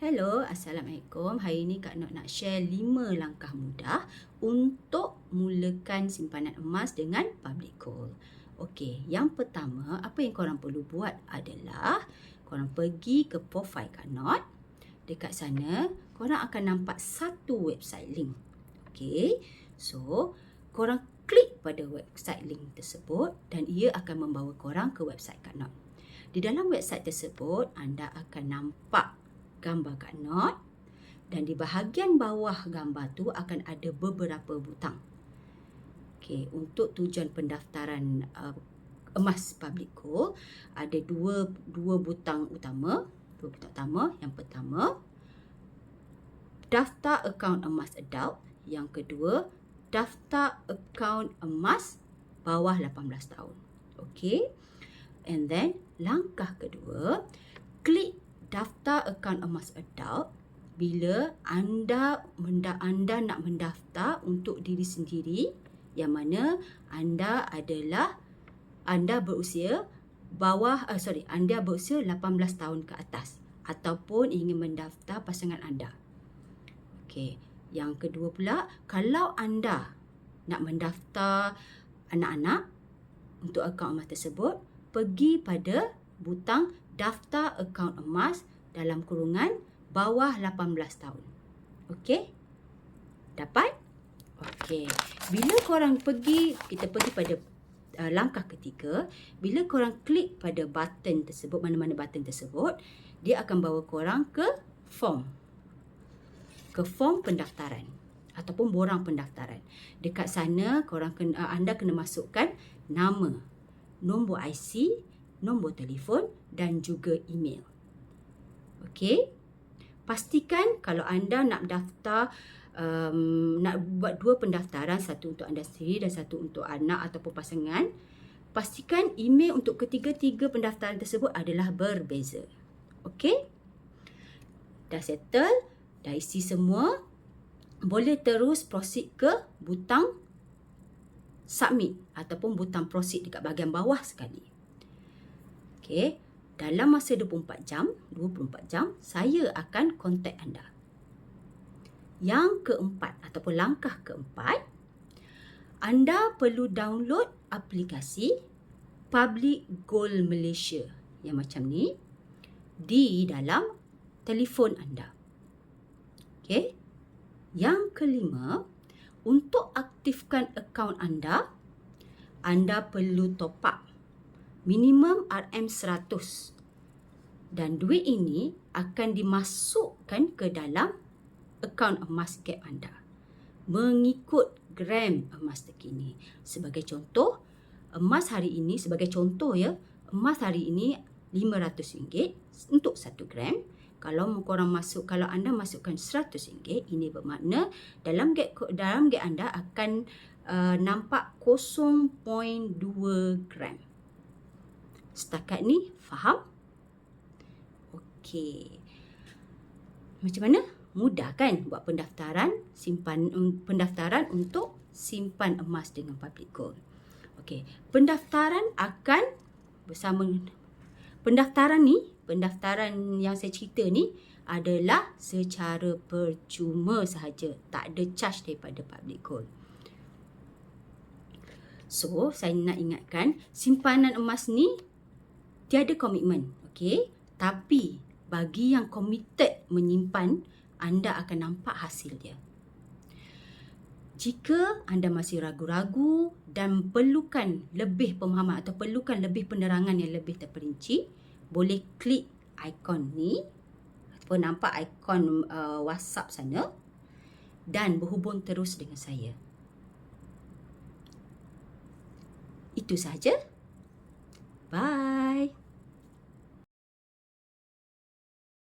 Hello, Assalamualaikum. Hari ini Kak Not nak share 5 langkah mudah untuk mulakan simpanan emas dengan public gold. Okey, yang pertama, apa yang korang perlu buat adalah korang pergi ke profile Kak Not. Dekat sana, korang akan nampak satu website link. Okey, so korang klik pada website link tersebut dan ia akan membawa korang ke website Kak Not. Di dalam website tersebut, anda akan nampak gambar Kak Not dan di bahagian bawah gambar tu akan ada beberapa butang. Okey, untuk tujuan pendaftaran emas public gold ada dua butang utama. Yang pertama, daftar akaun emas adult. Yang kedua, daftar akaun emas bawah 18 tahun. Okey. And then langkah kedua, klik daftar akaun emas adult bila anda nak mendaftar untuk diri sendiri yang mana anda berusia anda berusia 18 tahun ke atas ataupun ingin mendaftar pasangan anda. Okey, yang kedua pula, kalau anda nak mendaftar anak-anak untuk akaun emas tersebut, pergi pada butang daftar akaun emas dalam kurungan bawah 18 tahun. Okey? Dapat? Okey. Bila korang kita pergi pada langkah ketiga, bila korang klik pada button tersebut, mana-mana button tersebut, dia akan bawa korang ke form pendaftaran ataupun borang pendaftaran. Dekat sana anda kena masukkan nama, nombor IC, nombor telefon dan juga email. Okey? Pastikan kalau anda nak daftar, nak buat 2 pendaftaran, satu untuk anda sendiri dan satu untuk anak ataupun pasangan, pastikan email untuk ketiga-tiga pendaftaran tersebut adalah berbeza. Okey? Dah settle, dah isi semua, boleh terus proceed ke butang submit ataupun butang proceed dekat bahagian bawah sekali. Okey, dalam masa 24 jam, saya akan kontak anda. Yang keempat ataupun langkah keempat, anda perlu download aplikasi Public Gold Malaysia yang macam ni di dalam telefon anda. Okey. Yang kelima, untuk aktifkan akaun anda perlu top up minimum RM100 dan duit ini akan dimasukkan ke dalam akaun emas gap anda mengikut gram emas terkini. Sebagai contoh, emas hari ini RM500 untuk 1 gram. Kalau anda masukkan RM100, ini bermakna dalam gap anda akan nampak 0.2 gram. Setakat ni faham? Okey. Macam mana? Mudah kan buat pendaftaran untuk simpan emas dengan public gold. Okey. Pendaftaran yang saya cerita ni adalah secara percuma sahaja, tak ada charge daripada public gold. So, saya nak ingatkan, simpanan emas ni tiada komitmen, okey? Tapi bagi yang committed menyimpan, anda akan nampak hasil dia. Jika anda masih ragu-ragu dan perlukan lebih pemahaman atau perlukan lebih penerangan yang lebih terperinci, boleh klik ikon ni ataupun nampak ikon WhatsApp sana dan berhubung terus dengan saya. Itu sahaja. Bye.